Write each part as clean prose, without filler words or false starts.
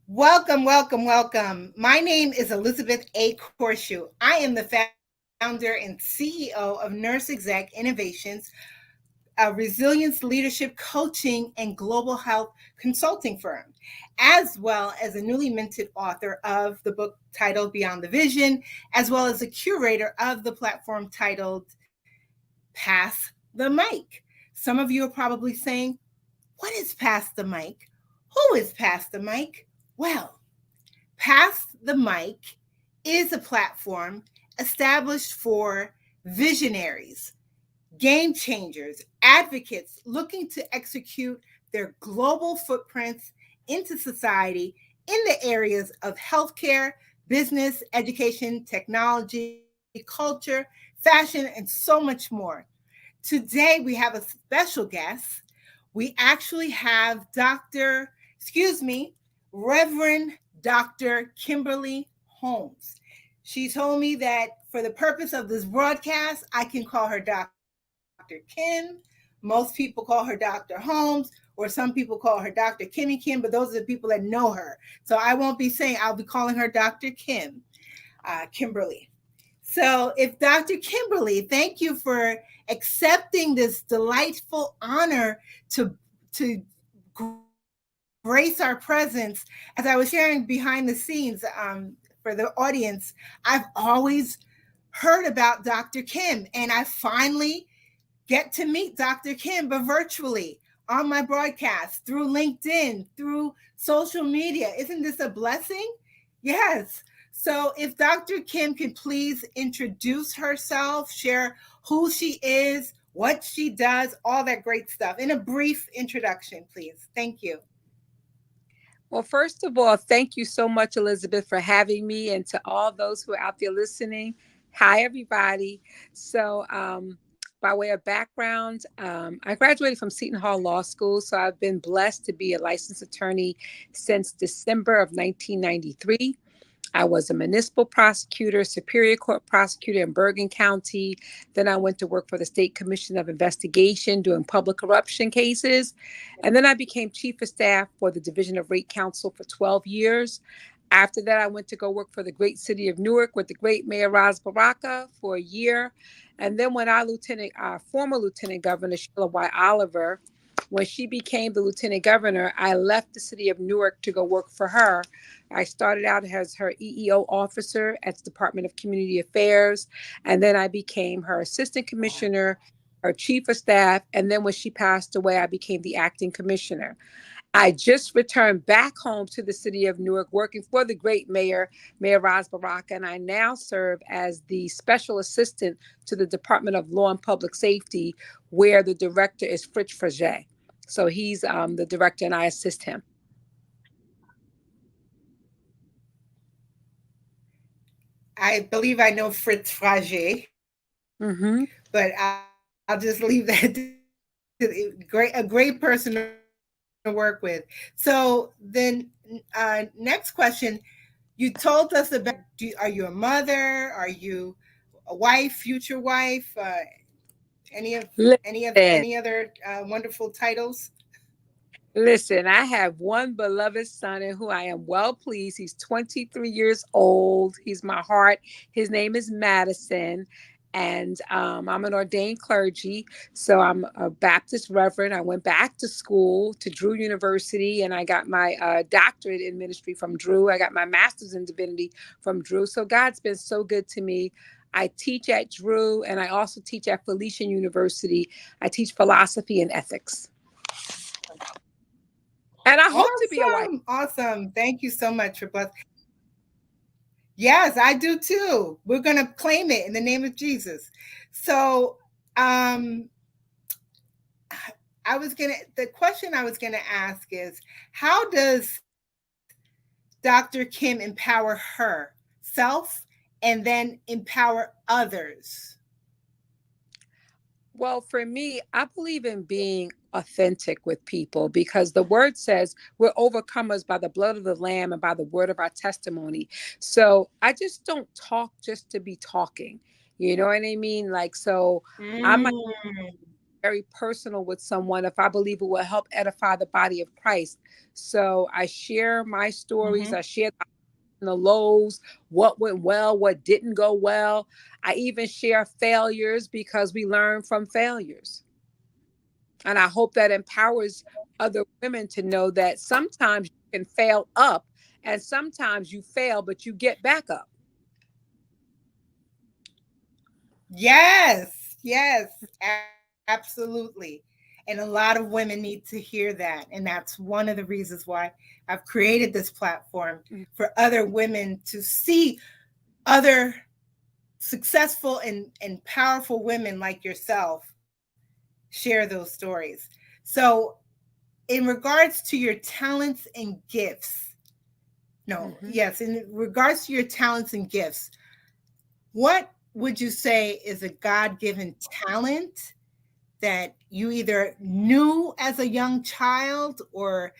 Welcome, welcome, welcome. My name is Elizabeth A. Corshu. I am the founder and CEO of Nurse Exec Innovations, a resilience leadership coaching and global health consulting firm, as well as a newly minted author of the book titled Beyond the Vision, as well as a curator of the platform titled Pass the Mic. Some of you are probably saying, what is Pass the Mic? Who is Pass the Mic? Well, Pass the Mic is a platform established for visionaries, game changers, advocates looking to execute their global footprints into society in the areas of healthcare, business, education, technology, culture, fashion, and so much more. Today, we have a special guest. We actually have Reverend Dr. Kimberly Holmes. She told me that for the purpose of this broadcast, I can call her Dr. Kim. Most people call her Dr. Holmes, or some people call her Dr. Kimmy Kim, but those are the people that know her. So I won't be saying, I'll be calling her Dr. Kimberly. So, if Dr. Kimberly, thank you for accepting this delightful honor to grace our presence. As I was sharing behind the scenes for the audience, I've always heard about Dr. Kim, and I finally get to meet Dr. Kim, but virtually on my broadcast through LinkedIn, through social media. Isn't this a blessing? Yes. So, if Dr. Kim could please introduce herself, share who she is, what she does, all that great stuff in a brief introduction, please. Thank you. Well, first of all, thank you so much, Elizabeth, for having me, and to all those who are out there listening. Hi, everybody. By way of background, I graduated from Seton Hall Law School, so I've been blessed to be a licensed attorney since December of 1993. I was a municipal prosecutor, Superior Court prosecutor in Bergen County. Then I went to work for the State Commission of Investigation doing public corruption cases. And then I became chief of staff for the Division of Rate Counsel for 12 years. After that, I went to go work for the great city of Newark with the great Mayor Ras Baraka for a year. And then when our former Lieutenant Governor, Sheila Y. Oliver, when she became the lieutenant governor, I left the city of Newark to go work for her. I started out as her EEO officer at the Department of Community Affairs, and then I became her assistant commissioner, her chief of staff, and then when she passed away, I became the acting commissioner. I just returned back home to the city of Newark working for the great mayor, Mayor Ras Baraka, and I now serve as the special assistant to the Department of Law and Public Safety, where the director is Fritz Frage. So he's the director, and I assist him. I believe I know Fritz Frage, Mm-hmm. but I'll just leave that a great person to work with. So then, next question: you told us about. Are you a mother? Are you a wife, future wife? Any other Listen, wonderful titles? listen, I have one beloved son in who I am well pleased. He's 23 years old. He's my heart. His name is Madison. And I'm an ordained clergy. So I'm a Baptist reverend. I went back to school to Drew University and I got my doctorate in ministry from Drew. I got my master's in divinity from Drew. So God's been so good to me. I teach at Drew and I also teach at Felician University. I teach philosophy and ethics. And I hope to be a wife. Awesome, awesome. Thank you so much for blessing. Yes, I do too. We're gonna claim it in the name of Jesus. So, um, the question I was gonna ask is, how does Dr. Kim empower herself and then empower others? Well, for me, I believe in being authentic with people because the word says we're overcomers by the blood of the Lamb and by the word of our testimony. So I just don't talk just to be talking. You know what I mean? Like, so I might Mm. very personal with someone if I believe it will help edify the body of Christ. So I share my stories. I Mm-hmm. share the lows, what went well, what didn't go well. I even share failures because we learn from failures. And I hope that empowers other women to know that sometimes you can fail up and sometimes you fail, but you get back up. Yes, absolutely. And a lot of women need to hear that. And that's one of the reasons why I've created this platform for other women to see other successful and powerful women like yourself share those stories. So, in regards to your talents and gifts, no, Mhm. yes, in regards to your talents and gifts, what would you say is a God given talent that you either knew as a young child or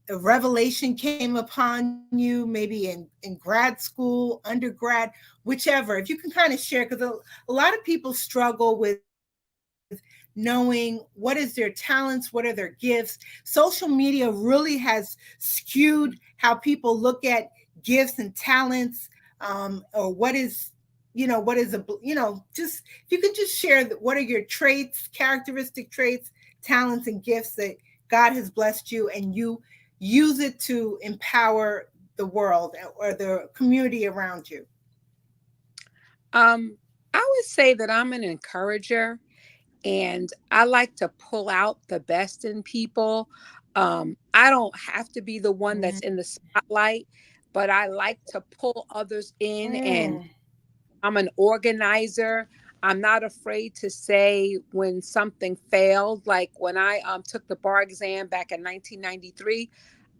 a revelation came upon you maybe in grad school, undergrad, whichever? If you can kind of share, because a lot of people struggle with knowing what is their talents, what are their gifts. Social media really has skewed how people look at gifts and talents, or what is just if you could just share what are your traits, characteristic traits, talents, and gifts that God has blessed you, and you use it to empower the world or the community around you. Um, I would say that I'm an encourager and I like to pull out the best in people. I don't have to be the one that's in the spotlight, but I like to pull others in, and Mm, I'm an organizer. I'm not afraid to say when something failed. Like when I took the bar exam back in 1993,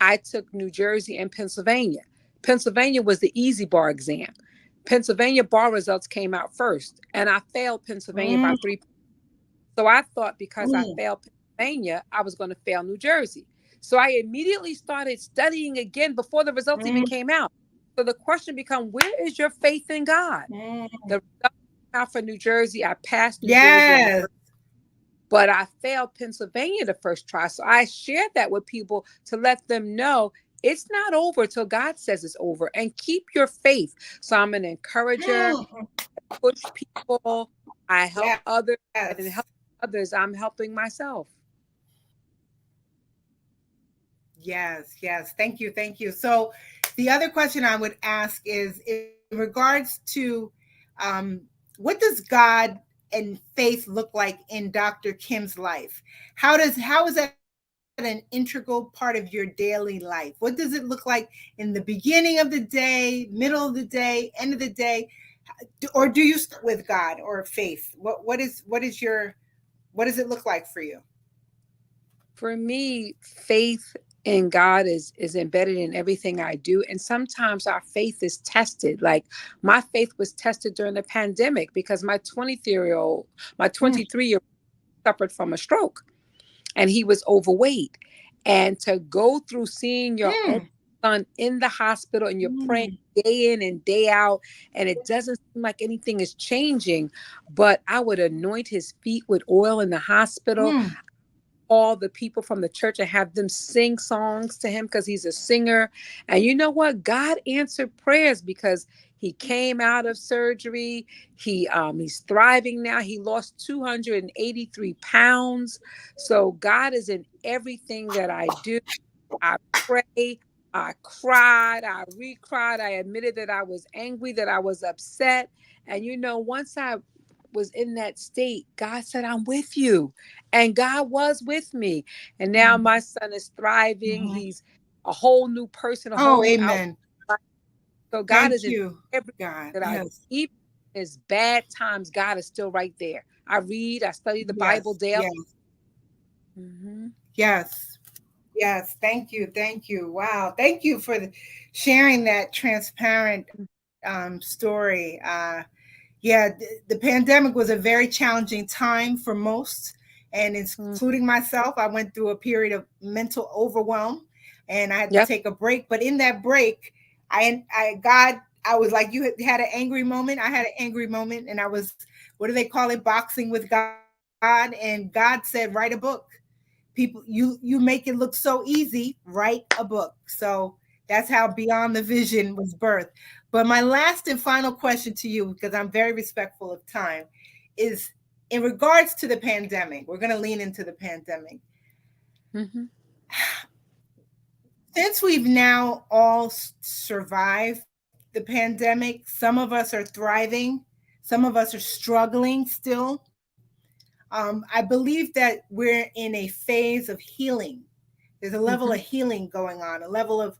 I took New Jersey and Pennsylvania. Pennsylvania was the easy bar exam. Pennsylvania bar results came out first, and I failed Pennsylvania by mm, 3. So I thought because I mm, failed Pennsylvania, I was going to fail New Jersey. So I immediately started studying again before the results even mm, came out. So the question become, where is your faith in God? mm. The result came out for New Jersey. I passed New Jersey on the Yes. first, but I failed Pennsylvania the first try. So I shared that with people to let them know it's not over till God says it's over, and keep your faith. So I'm an encourager, Mm, push people, I help others, yes. and in helping others, I'm helping myself. Yes. Thank you. Thank you. So, the other question I would ask is in regards to um, what does God and faith look like in Dr. Kim's life? How is that an integral part of your daily life? What does it look like in the beginning of the day, middle of the day, end of the day? Or do you start with God or faith? What does it look like for you? For me, faith in God is embedded in everything I do. And sometimes our faith is tested. Like my faith was tested during the pandemic because my Mm, 23-year suffered from a stroke and he was overweight. And to go through seeing your own mm, son in the hospital and you're praying mm, day in and day out, and it doesn't seem like anything is changing, but I would anoint his feet with oil in the hospital, mm, all the people from the church and have them sing songs to him because he's a singer. And you know what? God answered prayers because he came out of surgery. He's thriving now. He lost 283 pounds. So God is in everything that I do. I prayed, I cried, I recried, I admitted that I was angry, that I was upset. And once I was in that state, God said, I'm with you. And God was with me. And now mm, my son is thriving. mhm. He's a whole new person, a whole Oh, new outlook. amen. So God Thank is in you, everything God. that I do. Yes, Even in his bad times, God is still right there. I read, I study the Bible yes, daily. yes, Mhm. yes, yes. Thank you. Wow, thank you for sharing that transparent story. Yeah, the pandemic was a very challenging time for most, and Mhm. including myself. I went through a period of mental overwhelm, and I had to Yep. take a break. But in that break, God, I was like, you had an angry moment. I had an angry moment, and I was, what do they call it? Boxing with God. and God said, write a book. People, you make it look so easy. Write a book. So that's how Beyond the Vision was birthed. But my last and final question to you, because I'm very respectful of time, is in regards to the pandemic. We're going to lean into the pandemic. Mm-hmm. Since we've now all survived the pandemic, some of us are thriving, some of us are struggling still. I believe that we're in a phase of healing. There's a level Mm-hmm. of healing going on, a level of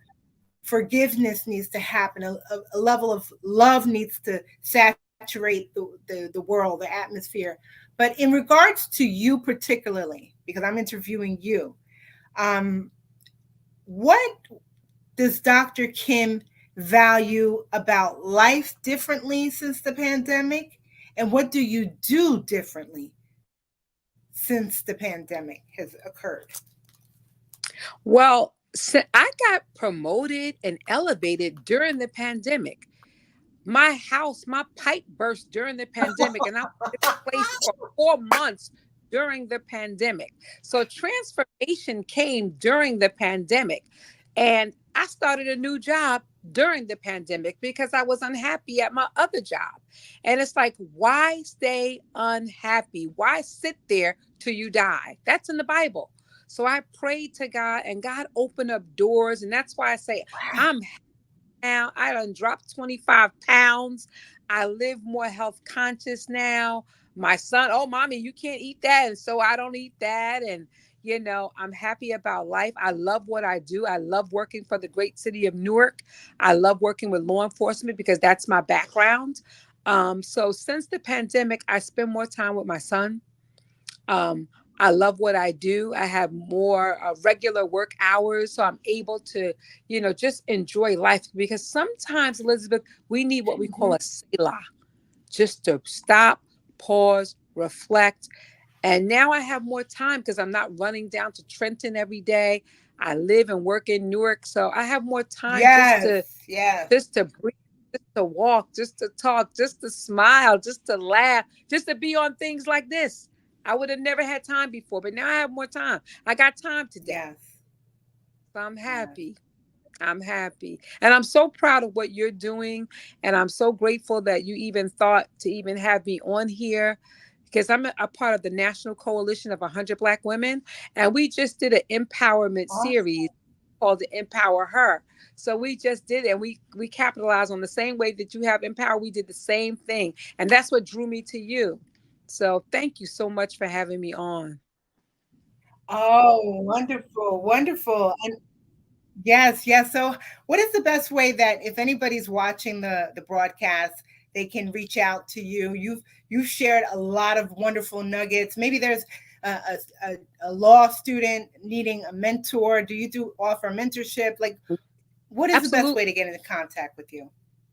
forgiveness needs to happen, a level of love needs to saturate the world, the atmosphere. But in regards to you particularly, because I'm interviewing you, um, what does Dr. Kim value about life differently since the pandemic? And what do you do differently since the pandemic has occurred? Well, I got promoted and elevated during the pandemic. My house, my pipe burst during the pandemic, and I was displaced for 4 months during the pandemic. So transformation came during the pandemic. And I started a new job during the pandemic because I was unhappy at my other job. And it's like, why stay unhappy? Why sit there till you die? That's in the Bible. So I prayed to God and God opened up doors. And that's why I say I'm now. I done dropped 25 pounds. I live more health conscious now. My son, oh, mommy, you can't eat that. And so I don't eat that. And, I'm happy about life. I love what I do. I love working for the great city of Newark. I love working with law enforcement because that's my background. So since the pandemic, I spend more time with my son. Um, I love what I do. I have more regular work hours, so I'm able to, just enjoy life because sometimes, Elizabeth, we need what we call a Mhm. selah, just to stop, pause, reflect. And now I have more time because I'm not running down to Trenton every day. I live and work in Newark, so I have more time Yes, yes, just to breathe, just to walk, just to talk, just to smile, just to laugh, just to be on things like this. I would have never had time before, but now I have more time. I got time today. yes, So I'm yes. happy. I'm happy. And I'm so proud of what you're doing. And I'm so grateful that you even thought to even have me on here because I'm a part of the National Coalition of 100 Black Women. And we just did an empowerment series Awesome. called the Empower Her. So we just did it and we capitalized on the same way that you have empower. We did the same thing. And that's what drew me to you. So thank you so much for having me on. Oh, wonderful, wonderful. And yes, yes. So, what is the best way that if anybody's watching the broadcast, they can reach out to you? You've shared a lot of wonderful nuggets. Maybe there's a law student needing a mentor. Do you do offer mentorship? Like, what is the best Absolutely. way to get into contact with you?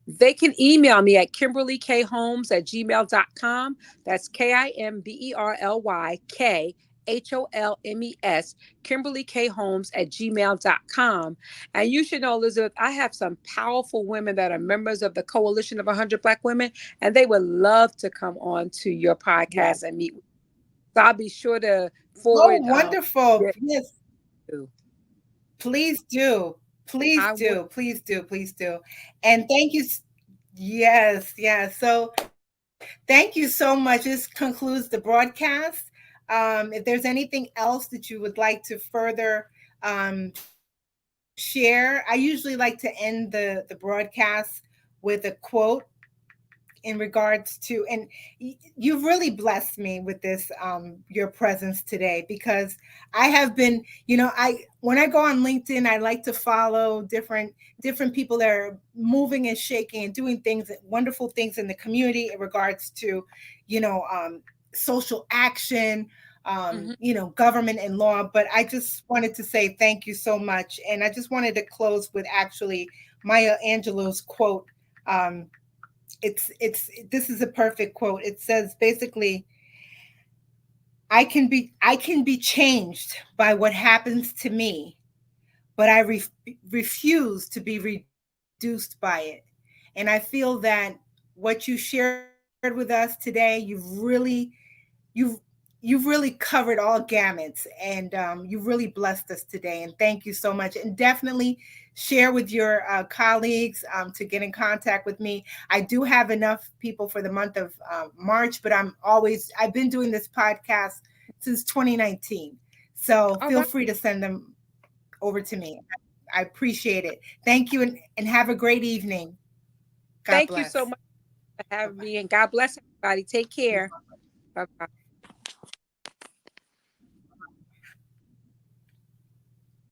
They can email me at kimberlykholmes@gmail.com. That's KimberlyKholmes, Kimberly K. Holmes at gmail.com. And you should know, Elizabeth, I have some powerful women that are members of the Coalition of 100 Black Women, and they would love to come on to your podcast Yes. and meet with you. So I'll be sure to Oh, forward wonderful. your Yes. email. Please do. Please I will. do. Please do. Please do. And thank you. Yes, yes. So thank you so much. This concludes the broadcast. If there's anything else that you would like to further share, I usually like to end the broadcast with a quote in regards to, and you've really blessed me with this your presence today, because I have been, I when I go on LinkedIn, I like to follow different people that are moving and shaking and doing things, wonderful things in the community in regards to, you know um social action, Mhm. government and law. But I just wanted to say thank you so much, and I just wanted to close with actually Maya Angelou's quote. um it's this is a perfect quote. It says basically, I can be changed by what happens to me, but I refuse to be reduced by it. And I feel that what you shared with us today, you've you've really covered all gamuts, and you've really blessed us today. And thank you so much. And definitely share with your colleagues to get in contact with me. I do have enough people for the month of March, but I've been doing this podcast since 2019. So Oh, feel wow. free to send them over to me. I appreciate it. Thank you, and have a great evening. God Thank you bless. so much for Bye having bye. me, and God bless everybody. Take care. Bye bye.